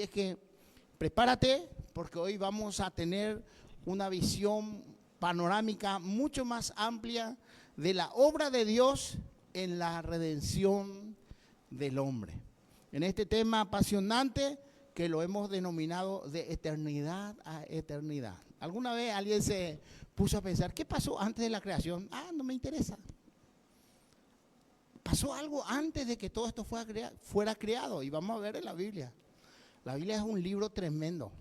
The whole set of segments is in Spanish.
Es que prepárate porque hoy vamos a tener una visión panorámica mucho más amplia de la obra de Dios en la redención del hombre. En este tema apasionante que lo hemos denominado de eternidad a eternidad. ¿Alguna vez alguien se puso a pensar, qué pasó antes de la creación? No me interesa. Pasó algo antes de que todo esto fuera creado, y vamos a ver en la Biblia. La Biblia es un libro tremendo.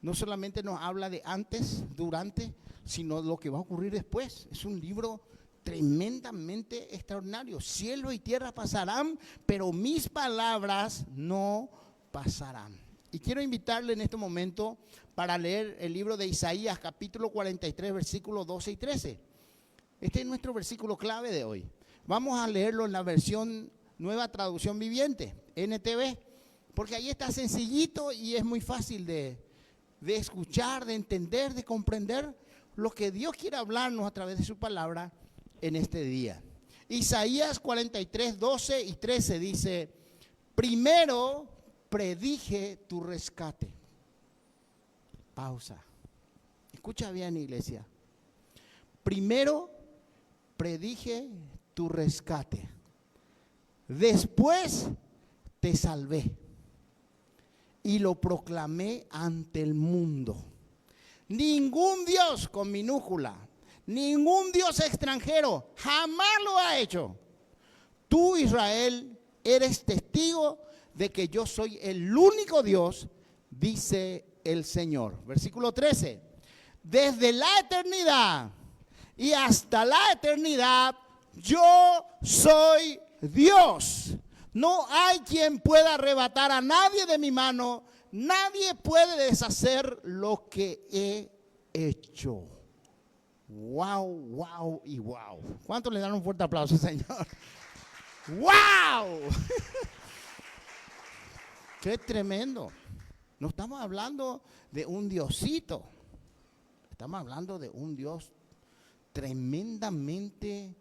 No solamente nos habla de antes, durante, sino lo que va a ocurrir después. Es un libro tremendamente extraordinario. Cielo y tierra pasarán, pero mis palabras no pasarán. Y quiero invitarle en este momento para leer el libro de Isaías, capítulo 43, versículos 12 y 13. Este es nuestro versículo clave de hoy. Vamos a leerlo en la versión Nueva Traducción Viviente, NTV, porque ahí está sencillito y es muy fácil de escuchar, de entender, de comprender lo que Dios quiere hablarnos a través de su palabra en este día. Isaías 43, 12 y 13 dice: primero predije tu rescate. Pausa. Escucha bien, iglesia. Primero predije tu rescate. Después te salvé y lo proclamé ante el mundo. Ningún Dios con minúscula, ningún Dios extranjero jamás lo ha hecho. Tú, Israel, eres testigo de que yo soy el único Dios, dice el Señor. Versículo 13. Desde la eternidad y hasta la eternidad, yo soy Dios. No hay quien pueda arrebatar a nadie de mi mano. Nadie puede deshacer lo que he hecho. Wow, wow y wow. ¿Cuántos le dan un fuerte aplauso, Señor? ¡Wow! ¡Qué tremendo! No estamos hablando de un diosito. Estamos hablando de un Dios tremendamente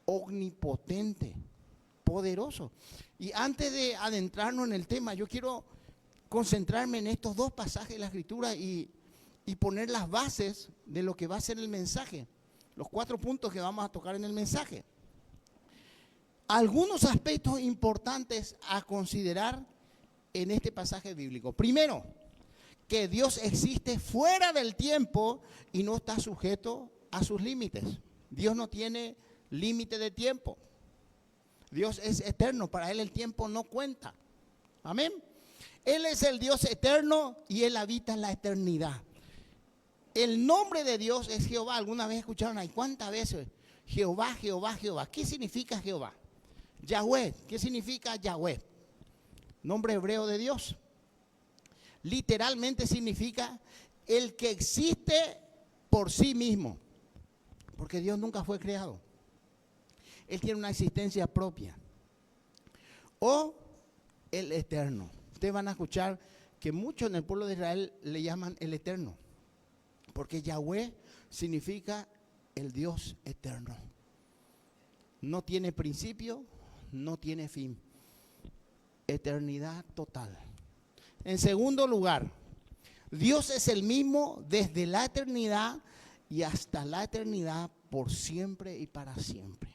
omnipotente, poderoso. Y antes de adentrarnos en el tema, yo quiero concentrarme en estos dos pasajes de la Escritura y poner las bases de lo que va a ser el mensaje. Los 4 puntos que vamos a tocar en el mensaje. Algunos aspectos importantes a considerar en este pasaje bíblico. Primero, que Dios existe fuera del tiempo y no está sujeto a sus límites. Dios no tiene límite de tiempo. Dios es eterno, para Él el tiempo no cuenta. Amén. Él es el Dios eterno y Él habita en la eternidad. El nombre de Dios es Jehová. ¿Alguna vez escucharon ahí? ¿Cuántas veces? Jehová, Jehová, Jehová. ¿Qué significa Jehová? Yahweh. ¿Qué significa Yahweh? Nombre hebreo de Dios. Literalmente significa el que existe por sí mismo. Porque Dios nunca fue creado. Él tiene una existencia propia. O el eterno. Ustedes van a escuchar que muchos en el pueblo de Israel le llaman el eterno. Porque Yahweh significa el Dios eterno. No tiene principio, no tiene fin. Eternidad total. En segundo lugar, Dios es el mismo desde la eternidad y hasta la eternidad, por siempre y para siempre.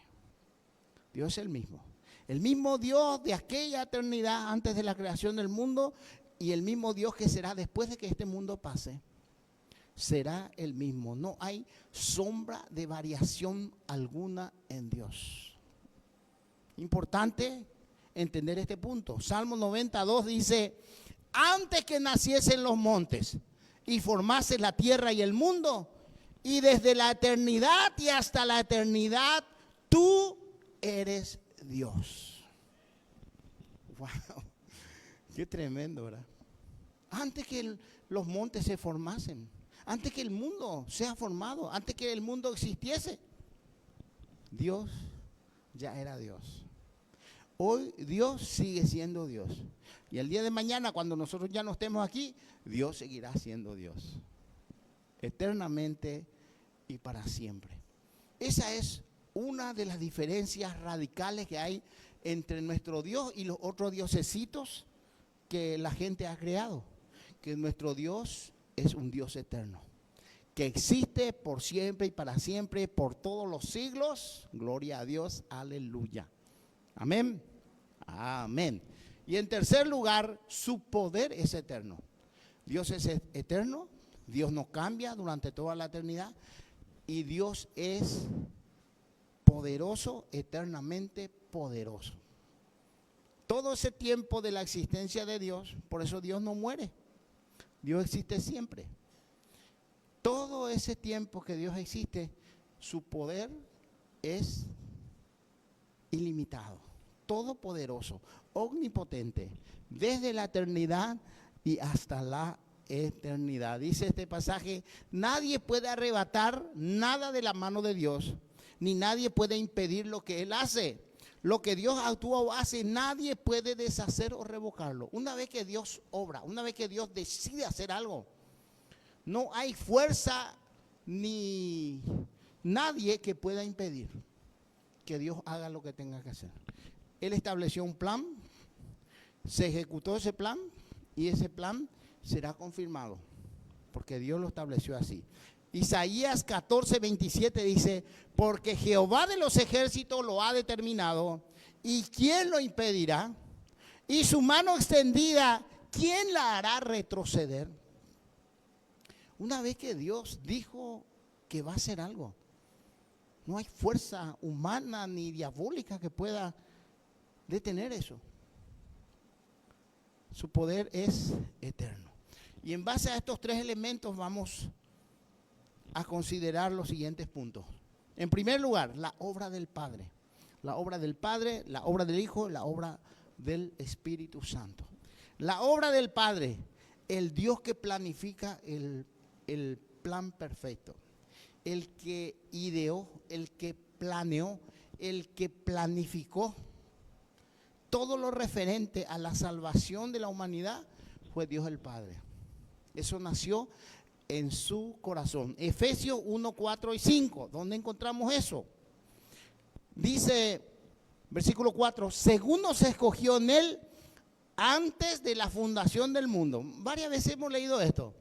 Dios es el mismo. El mismo Dios de aquella eternidad antes de la creación del mundo y el mismo Dios que será después de que este mundo pase. Será el mismo. No hay sombra de variación alguna en Dios. Importante entender este punto. Salmo 92 dice: antes que naciesen los montes y formase la tierra y el mundo, y desde la eternidad y hasta la eternidad, tú eres Dios. Wow, qué tremendo, ¿verdad? Antes que los montes se formasen, antes que el mundo sea formado, antes que el mundo existiese, Dios ya era Dios. Hoy Dios sigue siendo Dios. Y el día de mañana, cuando nosotros ya no estemos aquí, Dios seguirá siendo Dios. Eternamente y para siempre. Esa es una de las diferencias radicales que hay entre nuestro Dios y los otros diosesitos que la gente ha creado, que nuestro Dios es un Dios eterno, que existe por siempre y para siempre, por todos los siglos. Gloria a Dios, aleluya. Amén. Amén. Y en tercer lugar, su poder es eterno. Dios es eterno, Dios no cambia durante toda la eternidad y Dios es poderoso, eternamente poderoso. Todo ese tiempo de la existencia de Dios, por eso Dios no muere, Dios existe siempre. Todo ese tiempo que Dios existe, su poder es ilimitado, todopoderoso, omnipotente, desde la eternidad y hasta la eternidad. Dice este pasaje, nadie puede arrebatar nada de la mano de Dios, ni nadie puede impedir lo que Él hace. Lo que Dios actúa o hace, nadie puede deshacer o revocarlo. Una vez que Dios obra, una vez que Dios decide hacer algo, no hay fuerza ni nadie que pueda impedir que Dios haga lo que tenga que hacer. Él estableció un plan, se ejecutó ese plan y ese plan será confirmado, porque Dios lo estableció así. Isaías 14:27 dice, porque Jehová de los ejércitos lo ha determinado, ¿y quién lo impedirá? Y su mano extendida, ¿quién la hará retroceder? Una vez que Dios dijo que va a hacer algo, no hay fuerza humana ni diabólica que pueda detener eso. Su poder es eterno. Y en base a estos tres elementos vamos a considerar los siguientes puntos. En primer lugar, la obra del Padre. La obra del Padre, la obra del Hijo, la obra del Espíritu Santo. La obra del Padre, el Dios que planifica el plan perfecto. El que ideó, el que planeó, el que planificó todo lo referente a la salvación de la humanidad fue Dios el Padre. Eso nació en su corazón. Efesios 1, 4 y 5. ¿Dónde encontramos eso? Dice, versículo 4, según nos escogió en Él antes de la fundación del mundo. Varias veces hemos leído esto,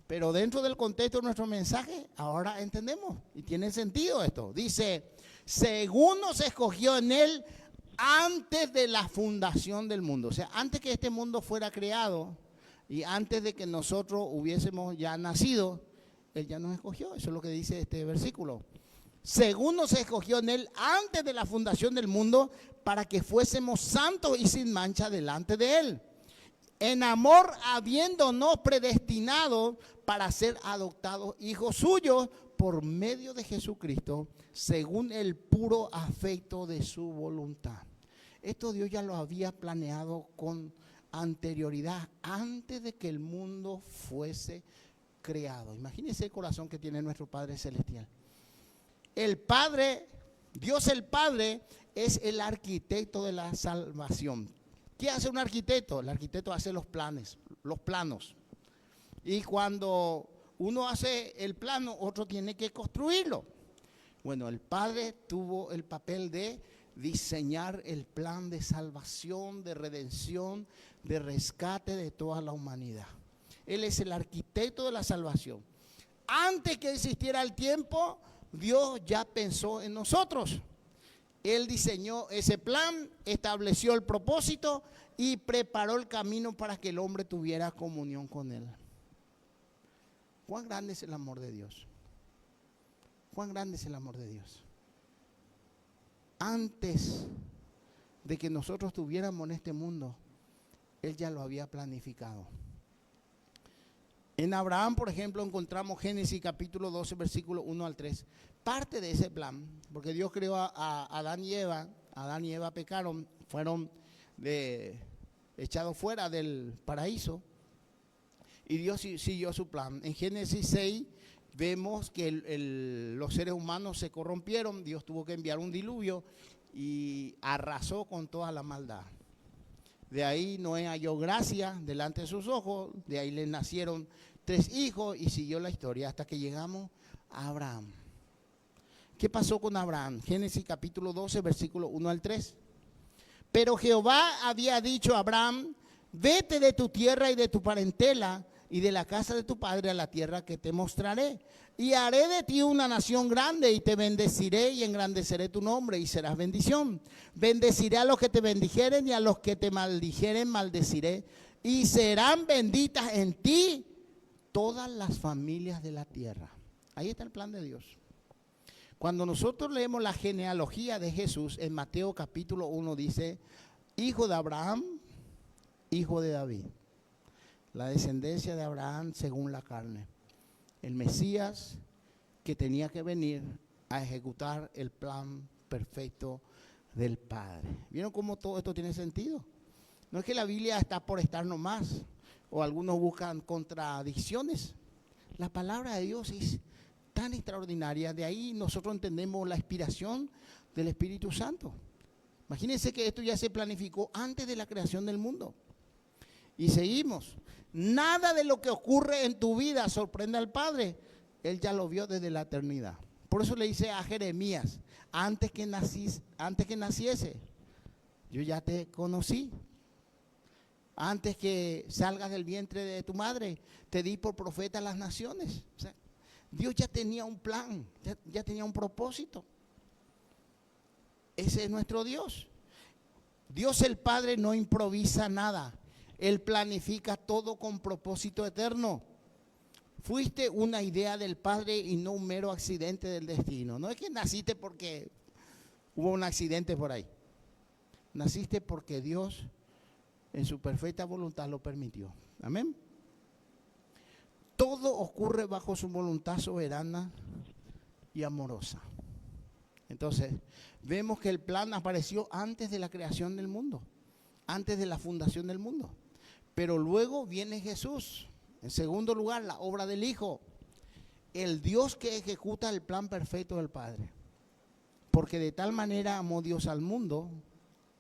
pero dentro del contexto de nuestro mensaje, ahora entendemos y tiene sentido esto. Dice, según nos escogió en Él antes de la fundación del mundo. O sea, antes que este mundo fuera creado y antes de que nosotros hubiésemos ya nacido, Él ya nos escogió. Eso es lo que dice este versículo. Según nos escogió en Él antes de la fundación del mundo, para que fuésemos santos y sin mancha delante de Él. En amor, habiéndonos predestinado para ser adoptados hijos suyos por medio de Jesucristo, según el puro afecto de su voluntad. Esto Dios ya lo había planeado con anterioridad, antes de que el mundo fuese creado. Imagínense el corazón que tiene nuestro Padre Celestial. El Padre, Dios el Padre, es el arquitecto de la salvación. ¿Qué hace un arquitecto? El arquitecto hace los planos. Y cuando uno hace el plano, otro tiene que construirlo. Bueno, el Padre tuvo el papel de diseñar el plan de salvación, de redención, de rescate de toda la humanidad. Él es el arquitecto de la salvación. Antes que existiera el tiempo, Dios ya pensó en nosotros. Él diseñó ese plan, estableció el propósito y preparó el camino para que el hombre tuviera comunión con Él. ¿Cuán grande es el amor de Dios? ¿Cuán grande es el amor de Dios? Antes de que nosotros estuviéramos en este mundo, Él ya lo había planificado. En Abraham, por ejemplo, encontramos Génesis capítulo 12, versículo 1 al 3. Parte de ese plan, porque Dios creó a Adán y Eva. Adán y Eva pecaron, fueron echados fuera del paraíso. Y Dios siguió su plan. En Génesis 6 vemos que los seres humanos se corrompieron. Dios tuvo que enviar un diluvio y arrasó con toda la maldad. De ahí Noé halló gracia delante de sus ojos. De ahí le nacieron 3 hijos y siguió la historia hasta que llegamos a Abraham. ¿Qué pasó con Abraham? Génesis capítulo 12, versículo 1 al 3. Pero Jehová había dicho a Abraham, vete de tu tierra y de tu parentela y de la casa de tu padre a la tierra que te mostraré. Y haré de ti una nación grande y te bendeciré y engrandeceré tu nombre y serás bendición. Bendeciré a los que te bendijeren y a los que te maldijeren maldeciré. Y serán benditas en ti todas las familias de la tierra. Ahí está el plan de Dios. Cuando nosotros leemos la genealogía de Jesús, en Mateo capítulo 1 dice, hijo de Abraham, hijo de David. La descendencia de Abraham según la carne. El Mesías que tenía que venir a ejecutar el plan perfecto del Padre. ¿Vieron cómo todo esto tiene sentido? No es que la Biblia está por estar nomás, o algunos buscan contradicciones. La palabra de Dios es tan extraordinaria, de ahí nosotros entendemos la inspiración del Espíritu Santo. Imagínense que esto ya se planificó antes de la creación del mundo. Y seguimos. Nada de lo que ocurre en tu vida sorprende al Padre. Él ya lo vio desde la eternidad. Por eso le dice a Jeremías, antes que naciese, yo ya te conocí. Antes que salgas del vientre de tu madre, te di por profeta a las naciones. O sea, Dios ya tenía un plan, ya tenía un propósito. Ese es nuestro Dios. Dios el Padre no improvisa nada. Él planifica todo con propósito eterno. Fuiste una idea del Padre y no un mero accidente del destino. No es que naciste porque hubo un accidente por ahí. Naciste porque Dios en su perfecta voluntad lo permitió. Amén. Todo ocurre bajo su voluntad soberana y amorosa. Entonces, vemos que el plan apareció antes de la creación del mundo, antes de la fundación del mundo. Pero luego viene Jesús. En segundo lugar, la obra del Hijo. El Dios que ejecuta el plan perfecto del Padre. Porque de tal manera amó Dios al mundo,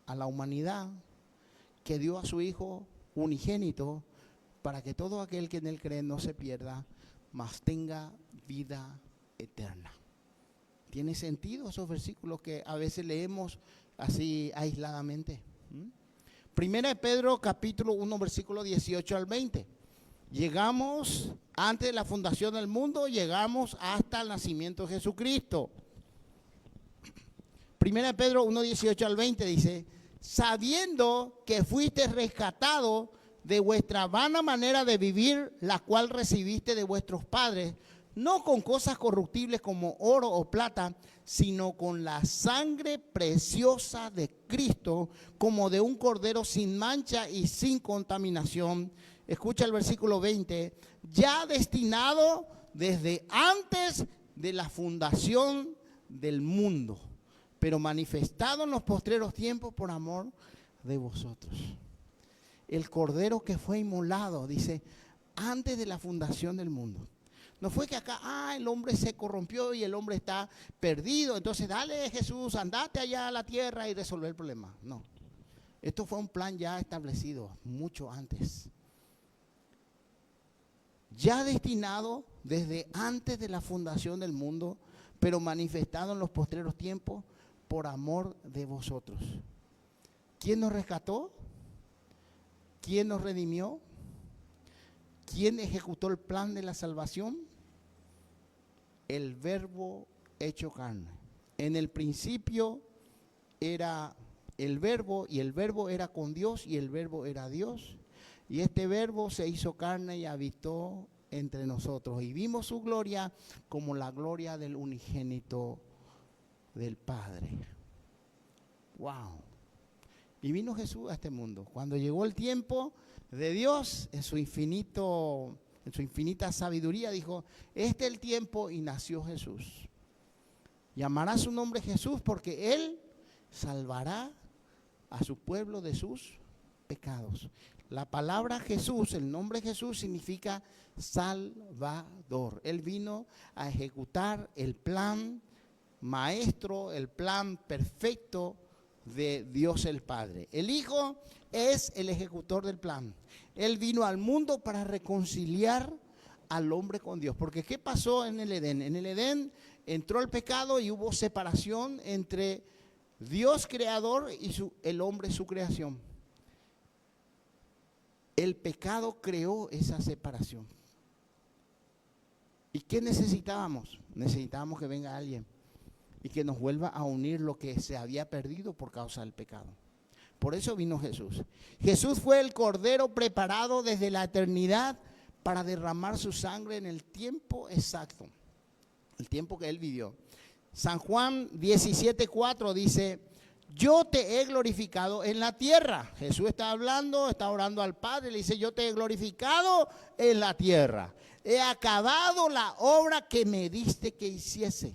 a la humanidad, que dio a su Hijo unigénito para que todo aquel que en él cree no se pierda, mas tenga vida eterna. ¿Tiene sentido esos versículos que a veces leemos así aisladamente? Primera de Pedro capítulo 1 versículo 18 al 20. Llegamos antes de la fundación del mundo, llegamos hasta el nacimiento de Jesucristo. Primera de Pedro 1, 18 al 20 dice, sabiendo que fuiste rescatado de vuestra vana manera de vivir, la cual recibiste de vuestros padres, no con cosas corruptibles como oro o plata, sino con la sangre preciosa de Cristo, como de un cordero sin mancha y sin contaminación. Escucha el versículo 20, ya destinado desde antes de la fundación del mundo, pero manifestado en los postreros tiempos por amor de vosotros. El cordero que fue inmolado, dice, antes de la fundación del mundo. No fue que acá, el hombre se corrompió y el hombre está perdido, entonces dale Jesús, andate allá a la tierra y resolver el problema. No, esto fue un plan ya establecido mucho antes. Ya destinado desde antes de la fundación del mundo, pero manifestado en los postreros tiempos por amor de vosotros. ¿Quién nos rescató? ¿Quién nos redimió? ¿Quién ejecutó el plan de la salvación? El Verbo hecho carne. En el principio era el Verbo, y el Verbo era con Dios, y el Verbo era Dios. Y este Verbo se hizo carne y habitó entre nosotros. Y vimos su gloria como la gloria del unigénito del Padre. Wow. Y vino Jesús a este mundo. Cuando llegó el tiempo de Dios, en su infinita sabiduría, dijo, este es el tiempo, y nació Jesús. Llamará su nombre Jesús porque Él salvará a su pueblo de sus pecados. La palabra Jesús, el nombre Jesús significa Salvador. Él vino a ejecutar el plan maestro, el plan perfecto de Dios el Padre. El Hijo es el ejecutor del plan. Él vino al mundo para reconciliar al hombre con Dios. Porque ¿qué pasó en el Edén? En el Edén entró el pecado y hubo separación entre Dios creador y el hombre su creación. El pecado creó esa separación. ¿Y qué necesitábamos? Necesitábamos que venga alguien y que nos vuelva a unir lo que se había perdido por causa del pecado. Por eso vino Jesús. Jesús fue el Cordero preparado desde la eternidad para derramar su sangre en el tiempo exacto, el tiempo que Él vivió. San Juan 17:4 dice: yo te he glorificado en la tierra. Jesús está hablando, está orando al Padre, le dice: yo te he glorificado en la tierra. He acabado la obra que me diste que hiciese.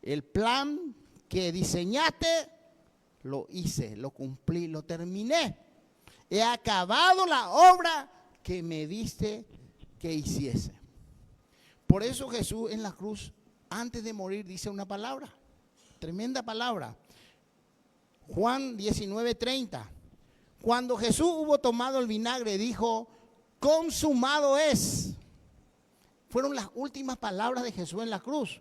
El plan que diseñaste, lo hice, lo cumplí, lo terminé. He acabado la obra que me diste que hiciese. Por eso Jesús en la cruz, antes de morir, dice una palabra, tremenda palabra. Juan 19:30. Cuando Jesús hubo tomado el vinagre, dijo: consumado es. Fueron las últimas palabras de Jesús en la cruz.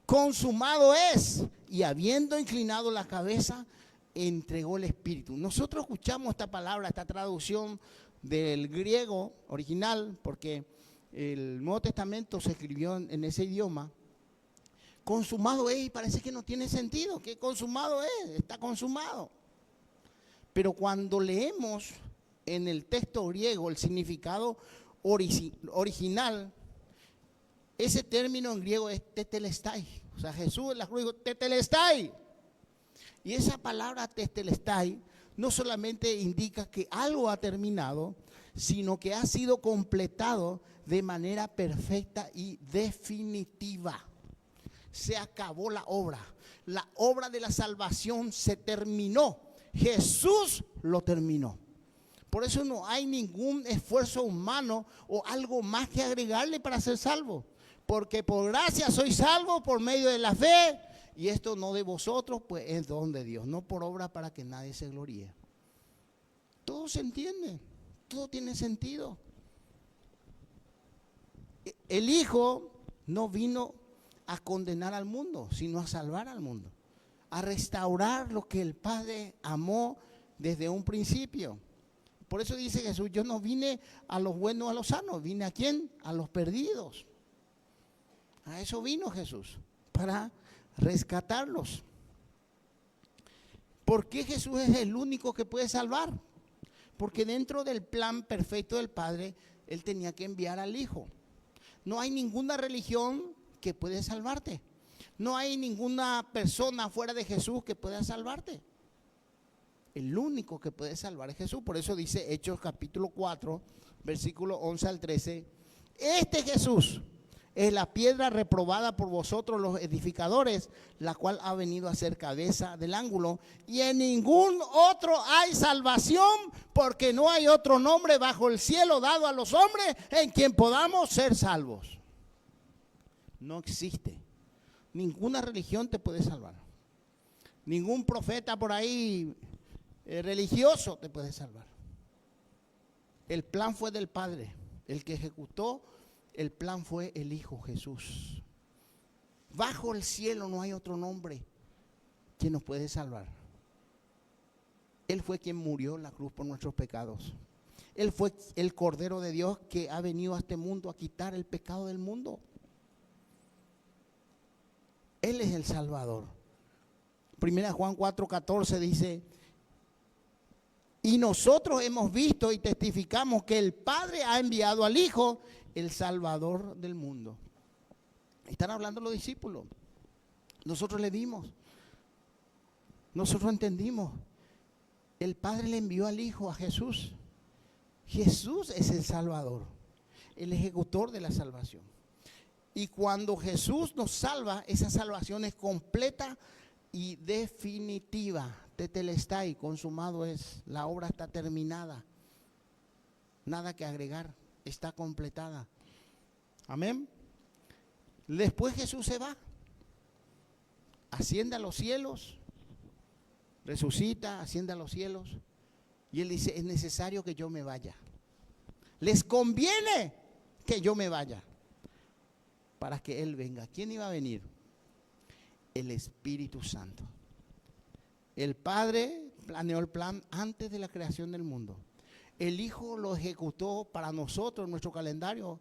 Consumado es. Y habiendo inclinado la cabeza, entregó el Espíritu. Nosotros escuchamos esta palabra, esta traducción del griego original, porque el Nuevo Testamento se escribió en ese idioma. Consumado es, y parece que no tiene sentido. ¿Qué consumado es? Está consumado. Pero cuando leemos en el texto griego el significado original, ese término en griego es tetelestai. O sea, Jesús en la cruz dijo tetelestai. Y esa palabra tetelestai no solamente indica que algo ha terminado, sino que ha sido completado de manera perfecta y definitiva. Se acabó la obra de la salvación se terminó. Jesús lo terminó. Por eso no hay ningún esfuerzo humano o algo más que agregarle para ser salvo. Porque por gracia soy salvo por medio de la fe, y esto no de vosotros, pues es don de Dios, no por obra para que nadie se gloríe. Todo se entiende, todo tiene sentido. El Hijo no vino a condenar al mundo, sino a salvar al mundo, a restaurar lo que el Padre amó desde un principio. Por eso dice Jesús: yo no vine a los buenos, a los sanos, vine ¿a quién? A los perdidos. A eso vino Jesús, para rescatarlos. ¿Por qué Jesús es el único que puede salvar? Porque dentro del plan perfecto del Padre, Él tenía que enviar al Hijo. No hay ninguna religión que puede salvarte. No hay ninguna persona fuera de Jesús que pueda salvarte. El único que puede salvar es Jesús. Por eso dice Hechos capítulo 4, versículo 11 al 13. Este Jesús es la piedra reprobada por vosotros los edificadores, la cual ha venido a ser cabeza del ángulo. Y en ningún otro hay salvación, porque no hay otro nombre bajo el cielo dado a los hombres en quien podamos ser salvos. No existe. Ninguna religión te puede salvar. Ningún profeta por ahí religioso te puede salvar. El plan fue del Padre. El que ejecutó el plan fue el Hijo Jesús. Bajo el cielo no hay otro nombre que nos puede salvar. Él fue quien murió en la cruz por nuestros pecados. Él fue el Cordero de Dios que ha venido a este mundo a quitar el pecado del mundo. Él es el Salvador. Primera Juan 4:14 dice: y nosotros hemos visto y testificamos que el Padre ha enviado al Hijo, el Salvador del mundo. Están hablando los discípulos. Nosotros le vimos. Nosotros entendimos. El Padre le envió al Hijo, a Jesús. Jesús es el Salvador, el ejecutor de la salvación. Y cuando Jesús nos salva, esa salvación es completa y definitiva. Tetelestai, consumado es. La obra está terminada. Nada que agregar, está completada. Amén. Después Jesús se va, asciende a los cielos, resucita, asciende a los cielos. Y Él dice: es necesario que yo me vaya. Les conviene que yo me vaya para que Él venga. ¿Quién iba a venir? El Espíritu Santo. El Padre planeó el plan antes de la creación del mundo. El Hijo lo ejecutó para nosotros en nuestro calendario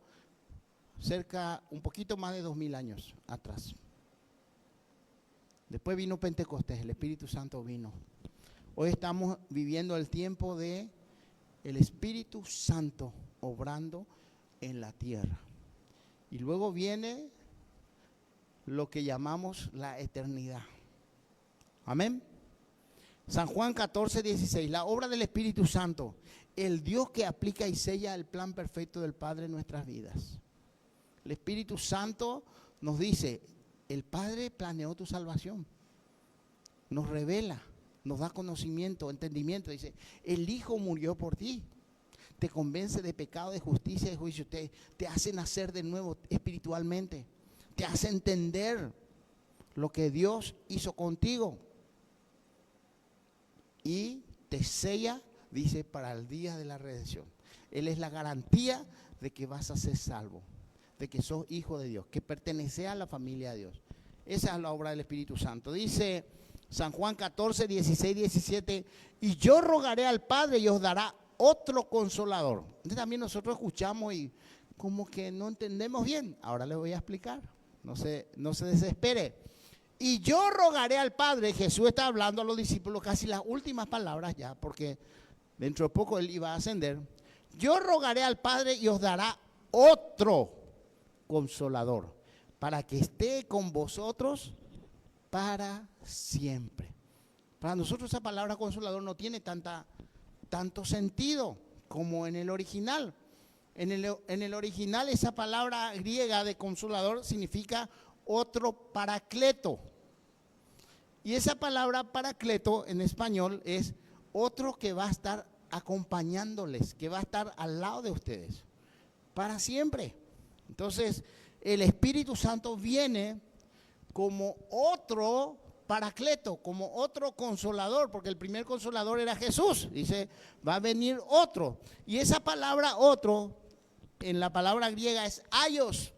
un poquito más de 2000 años atrás. Después vino Pentecostés, el Espíritu Santo vino. Hoy estamos viviendo el tiempo de el Espíritu Santo obrando en la tierra. Y luego viene lo que llamamos la eternidad. Amén. San Juan 14:16, la obra del Espíritu Santo, el Dios que aplica y sella el plan perfecto del Padre en nuestras vidas. El Espíritu Santo nos dice, el Padre planeó tu salvación, nos revela, nos da conocimiento, entendimiento, dice, el Hijo murió por ti, te convence de pecado, de justicia, de juicio, te hace nacer de nuevo espiritualmente, te hace entender lo que Dios hizo contigo. Y te sella, dice, para el día de la redención. Él es la garantía de que vas a ser salvo, de que sos hijo de Dios, que perteneces a la familia de Dios. Esa es la obra del Espíritu Santo. Dice San Juan 14, 16, 17, y yo rogaré al Padre y os dará otro consolador. Entonces también nosotros escuchamos y como que no entendemos bien. Ahora les voy a explicar, no se desespere. Y yo rogaré al Padre, Jesús está hablando a los discípulos casi las últimas palabras ya, porque dentro de poco Él iba a ascender. Yo rogaré al Padre y os dará otro consolador, para que esté con vosotros para siempre. Para nosotros esa palabra consolador no tiene tanto sentido como en el original. En el original esa palabra griega de consolador significa otro paracleto. Y esa palabra paracleto en español es otro que va a estar acompañándoles, que va a estar al lado de ustedes para siempre. Entonces, el Espíritu Santo viene como otro paracleto, como otro consolador, porque el primer consolador era Jesús. Dice, va a venir otro. Y esa palabra otro, en la palabra griega es aios,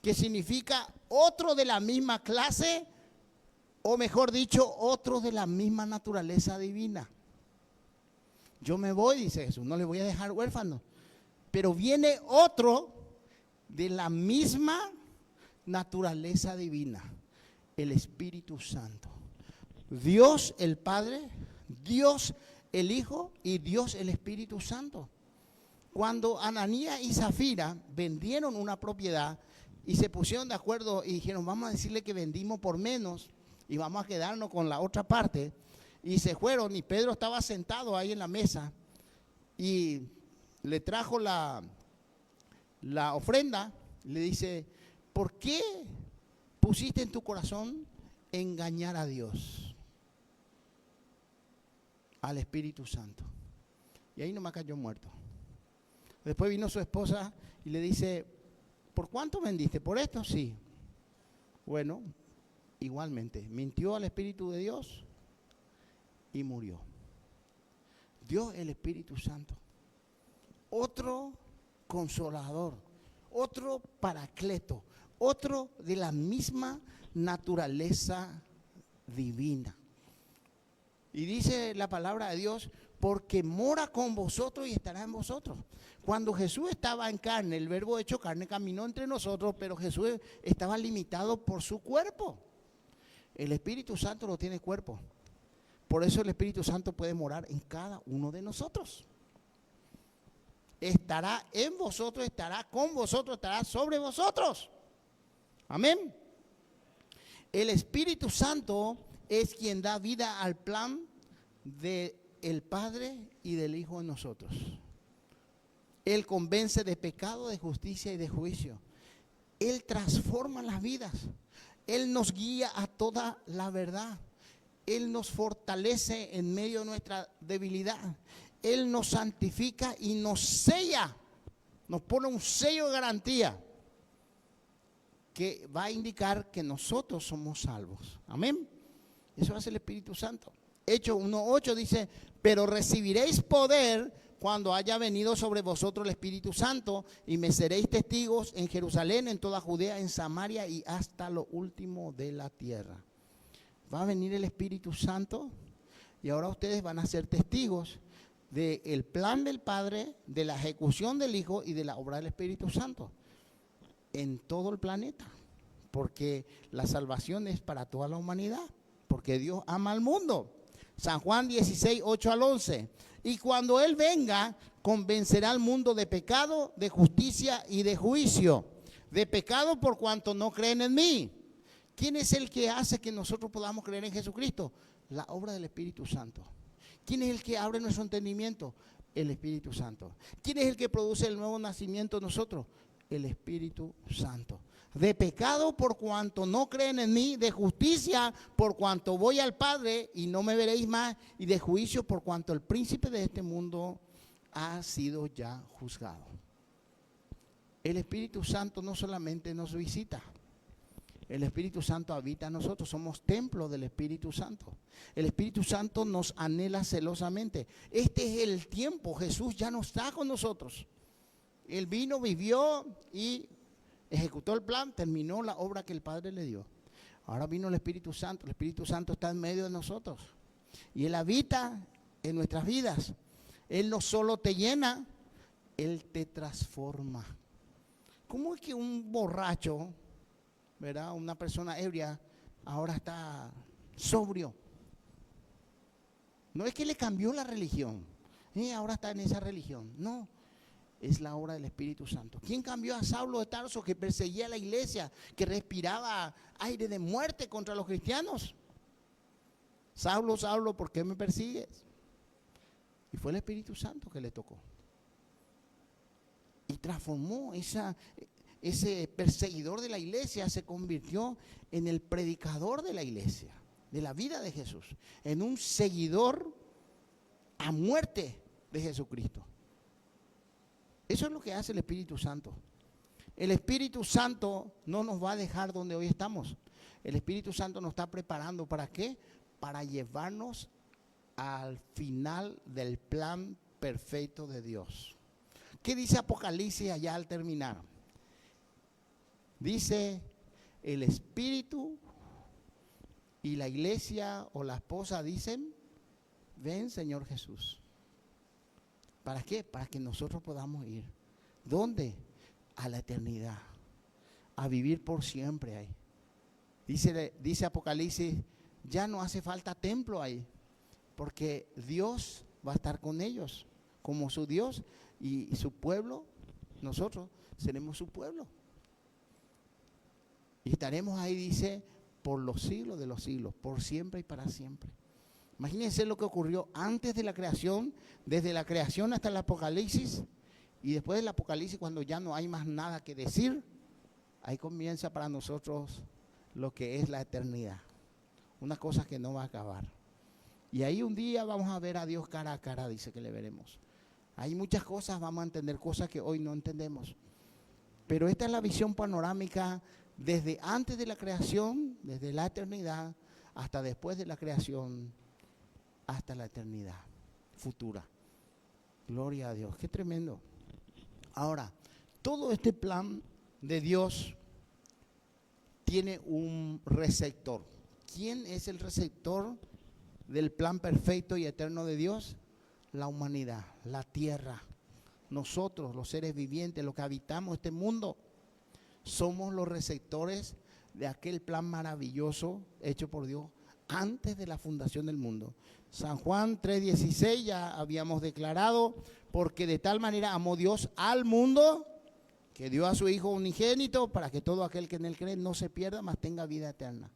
que significa otro de la misma clase, o mejor dicho, otro de la misma naturaleza divina. Yo me voy, dice Jesús, no le voy a dejar huérfano, pero viene otro de la misma naturaleza divina, el Espíritu Santo. Dios el Padre, Dios el Hijo y Dios el Espíritu Santo. Cuando Ananías y Zafira vendieron una propiedad y se pusieron de acuerdo y dijeron, vamos a decirle que vendimos por menos y vamos a quedarnos con la otra parte, y se fueron, y Pedro estaba sentado ahí en la mesa y le trajo la ofrenda. Le dice, ¿por qué pusiste en tu corazón engañar a Dios, al Espíritu Santo? Y ahí nomás cayó muerto. Después vino su esposa y le dice, ¿por cuánto vendiste? ¿Por esto? Sí. Bueno, igualmente, mintió al Espíritu de Dios y murió. Dios el Espíritu Santo, otro consolador, otro paracleto, otro de la misma naturaleza divina. Y dice la palabra de Dios, porque mora con vosotros y estará en vosotros. Cuando Jesús estaba en carne, el verbo hecho carne caminó entre nosotros, pero Jesús estaba limitado por su cuerpo. El Espíritu Santo no tiene cuerpo. Por eso el Espíritu Santo puede morar en cada uno de nosotros. Estará en vosotros, estará con vosotros, estará sobre vosotros. Amén. El Espíritu Santo es quien da vida al plan del Padre y del Hijo en nosotros. Él convence de pecado, de justicia y de juicio. Él transforma las vidas. Él nos guía a toda la verdad. Él nos fortalece en medio de nuestra debilidad. Él nos santifica y nos sella. Nos pone un sello de garantía que va a indicar que nosotros somos salvos. Amén. Eso hace el Espíritu Santo. Hechos 1:8 dice, pero recibiréis poder cuando haya venido sobre vosotros el Espíritu Santo, y me seréis testigos en Jerusalén, en toda Judea, en Samaria y hasta lo último de la tierra. Va a venir el Espíritu Santo y ahora ustedes van a ser testigos del plan del Padre, de la ejecución del Hijo y de la obra del Espíritu Santo en todo el planeta. Porque la salvación es para toda la humanidad, porque Dios ama al mundo. San Juan 16, 8 al 11. Y cuando Él venga, convencerá al mundo de pecado, de justicia y de juicio. De pecado por cuanto no creen en mí. ¿Quién es el que hace que nosotros podamos creer en Jesucristo? La obra del Espíritu Santo. ¿Quién es el que abre nuestro entendimiento? El Espíritu Santo. ¿Quién es el que produce el nuevo nacimiento en nosotros? El Espíritu Santo. De pecado por cuanto no creen en mí, de justicia por cuanto voy al Padre y no me veréis más, y de juicio por cuanto el príncipe de este mundo ha sido ya juzgado. El Espíritu Santo no solamente nos visita, el Espíritu Santo habita en nosotros, somos templo del Espíritu Santo. El Espíritu Santo nos anhela celosamente. Este es el tiempo, Jesús ya no está con nosotros. Él vino, vivió y ejecutó el plan, terminó la obra que el Padre le dio. Ahora vino el Espíritu Santo está en medio de nosotros. Y Él habita en nuestras vidas. Él no solo te llena, Él te transforma. ¿Cómo es que un borracho, ¿verdad? Una persona ebria, ahora está sobrio? No es que le cambió la religión, ahora está en esa religión. No. Es la obra del Espíritu Santo. ¿Quién cambió a Saulo de Tarso, que perseguía a la iglesia, que respiraba aire de muerte contra los cristianos? Saulo, Saulo, ¿por qué me persigues? Y fue el Espíritu Santo que le tocó. Y transformó ese perseguidor de la iglesia, se convirtió en el predicador de la iglesia, de la vida de Jesús, en un seguidor a muerte de Jesucristo. Eso es lo que hace el Espíritu Santo. El Espíritu Santo no nos va a dejar donde hoy estamos. El Espíritu Santo nos está preparando, ¿para qué? Para llevarnos al final del plan perfecto de Dios. ¿Qué dice Apocalipsis allá al terminar? Dice, el Espíritu y la iglesia o la esposa dicen, ven Señor Jesús. ¿Para qué? Para que nosotros podamos ir. ¿Dónde? A la eternidad. A vivir por siempre ahí. Dice Apocalipsis, ya no hace falta templo ahí. Porque Dios va a estar con ellos como su Dios y su pueblo, nosotros seremos su pueblo. Y estaremos ahí, dice, por los siglos de los siglos, por siempre y para siempre. Imagínense lo que ocurrió antes de la creación, desde la creación hasta el Apocalipsis, y después del Apocalipsis, cuando ya no hay más nada que decir, ahí comienza para nosotros lo que es la eternidad. Una cosa que no va a acabar. Y ahí un día vamos a ver a Dios cara a cara, dice que le veremos. Hay muchas cosas, vamos a entender cosas que hoy no entendemos. Pero esta es la visión panorámica desde antes de la creación, desde la eternidad, hasta después de la creación, hasta la eternidad futura. Gloria a Dios, qué tremendo. Ahora, todo este plan de Dios tiene un receptor. ¿Quién es el receptor del plan perfecto y eterno de Dios? La humanidad, la tierra. Nosotros, los seres vivientes, los que habitamos este mundo, somos los receptores de aquel plan maravilloso hecho por Dios antes de la fundación del mundo. San Juan 3:16 ya habíamos declarado, porque de tal manera amó Dios al mundo que dio a su Hijo unigénito para que todo aquel que en él cree no se pierda, mas tenga vida eterna,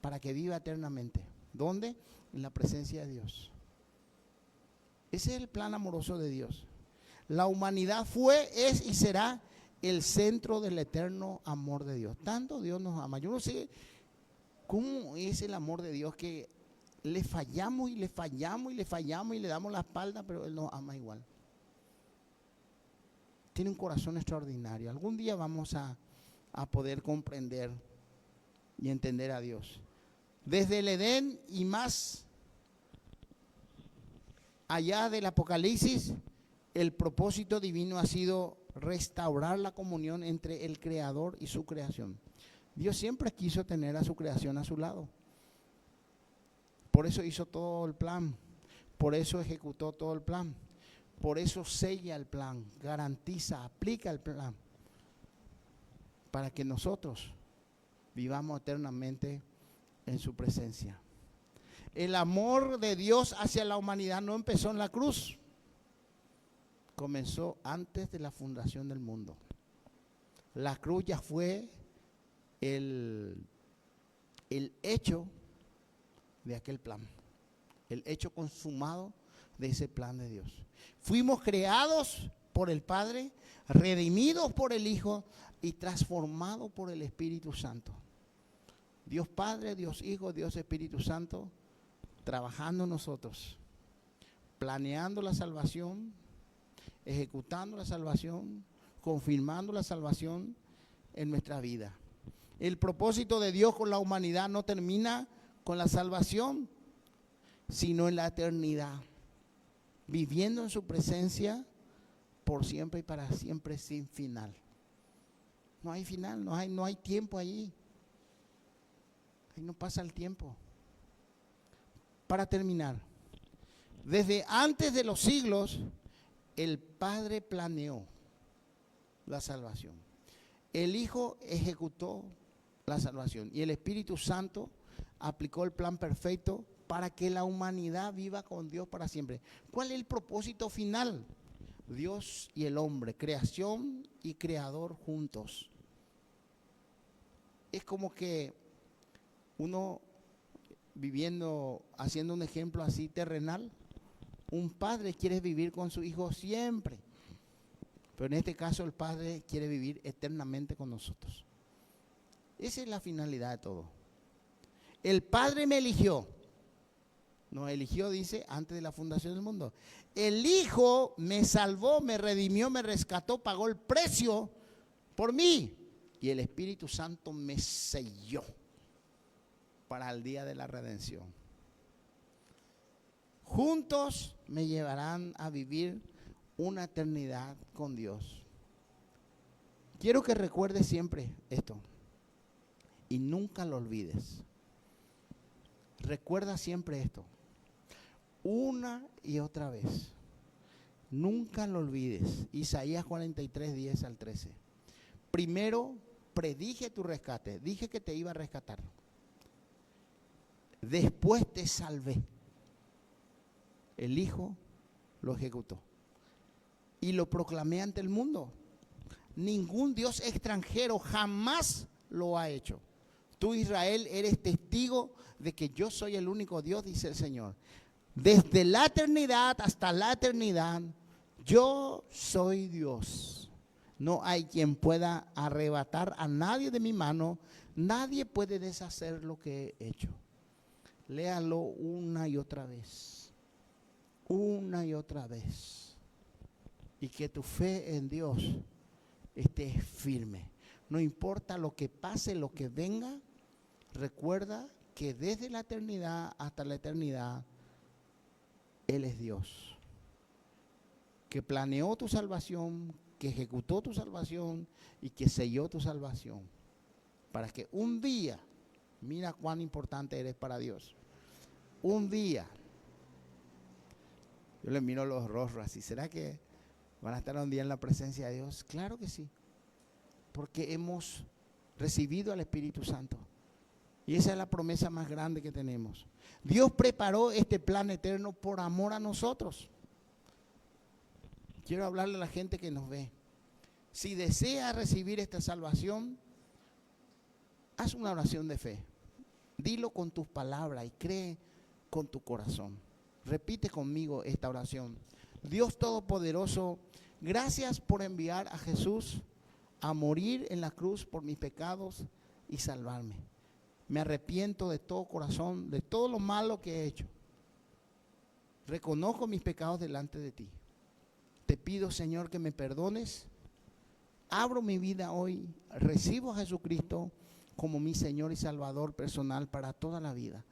para que viva eternamente. ¿Dónde? En la presencia de Dios. Ese es el plan amoroso de Dios. La humanidad fue, es y será el centro del eterno amor de Dios. Tanto Dios nos ama. Yo no sé cómo es el amor de Dios, que le fallamos y le fallamos y le fallamos y le damos la espalda, pero Él nos ama igual. Tiene un corazón extraordinario. Algún día vamos a poder comprender y entender a Dios. Desde el Edén y más allá del Apocalipsis, el propósito divino ha sido restaurar la comunión entre el Creador y su creación. Dios siempre quiso tener a su creación a su lado. Por eso hizo todo el plan. Por eso ejecutó todo el plan. Por eso sella el plan, garantiza, aplica el plan. Para que nosotros vivamos eternamente en su presencia. El amor de Dios hacia la humanidad no empezó en la cruz. Comenzó antes de la fundación del mundo. La cruz ya fue el hecho de aquel plan. El hecho consumado de ese plan de Dios. Fuimos creados por el Padre, redimidos por el Hijo y transformados por el Espíritu Santo. Dios Padre, Dios Hijo, Dios Espíritu Santo, trabajando en nosotros, planeando la salvación, ejecutando la salvación, confirmando la salvación en nuestra vida. El propósito de Dios con la humanidad no termina con la salvación, sino en la eternidad, viviendo en su presencia por siempre y para siempre sin final. No hay final, no hay tiempo allí. Ahí no pasa el tiempo. Para terminar, desde antes de los siglos, el Padre planeó la salvación. El Hijo ejecutó la salvación y el Espíritu Santo aplicó el plan perfecto para que la humanidad viva con Dios para siempre. ¿Cuál es el propósito final? Dios y el hombre, creación y creador juntos. Es como que uno viviendo, haciendo un ejemplo así terrenal, un padre quiere vivir con su hijo siempre, pero en este caso el Padre quiere vivir eternamente con nosotros. Esa es la finalidad de todo. El Padre me eligió. Nos eligió, dice, antes de la fundación del mundo. El Hijo me salvó, me redimió, me rescató, pagó el precio por mí. Y el Espíritu Santo me selló para el día de la redención. Juntos me llevarán a vivir una eternidad con Dios. Quiero que recuerdes siempre esto y nunca lo olvides. Recuerda siempre esto, una y otra vez. Nunca lo olvides. Isaías 43, 10 al 13. Primero predije tu rescate, dije que te iba a rescatar. Después te salvé. El Hijo lo ejecutó. Y lo proclamé ante el mundo. Ningún Dios extranjero jamás lo ha hecho. Tú, Israel, eres testigo de que yo soy el único Dios, dice el Señor. Desde la eternidad hasta la eternidad, yo soy Dios. No hay quien pueda arrebatar a nadie de mi mano. Nadie puede deshacer lo que he hecho. Léalo una y otra vez. Una y otra vez. Y que tu fe en Dios esté firme. No importa lo que pase, lo que venga, recuerda que desde la eternidad hasta la eternidad, Él es Dios. Que planeó tu salvación, que ejecutó tu salvación y que selló tu salvación. Para que un día, mira cuán importante eres para Dios. Un día, yo le miro los rostros así, ¿será que van a estar un día en la presencia de Dios? Claro que sí, porque hemos recibido al Espíritu Santo. Y esa es la promesa más grande que tenemos. Dios preparó este plan eterno por amor a nosotros. Quiero hablarle a la gente que nos ve. Si desea recibir esta salvación, haz una oración de fe. Dilo con tus palabras y cree con tu corazón. Repite conmigo esta oración. Dios Todopoderoso, gracias por enviar a Jesús a morir en la cruz por mis pecados y salvarme. Me arrepiento de todo corazón, de todo lo malo que he hecho. Reconozco mis pecados delante de ti. Te pido, Señor, que me perdones. Abro mi vida hoy, recibo a Jesucristo como mi Señor y Salvador personal para toda la vida.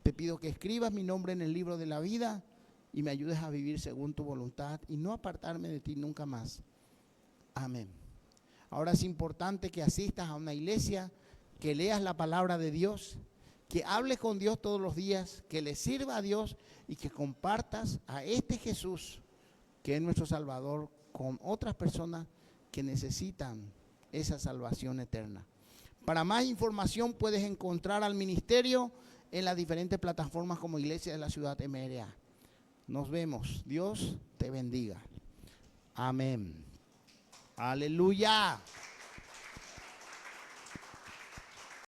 Te pido que escribas mi nombre en el libro de la vida y me ayudes a vivir según tu voluntad y no apartarme de ti nunca más. Amén. Ahora es importante que asistas a una iglesia, que leas la palabra de Dios, que hables con Dios todos los días, que le sirva a Dios y que compartas a este Jesús, que es nuestro Salvador, con otras personas que necesitan esa salvación eterna. Para más información puedes encontrar al ministerio en las diferentes plataformas como Iglesia de la Ciudad MRA. Nos vemos. Dios te bendiga. Amén. Aleluya.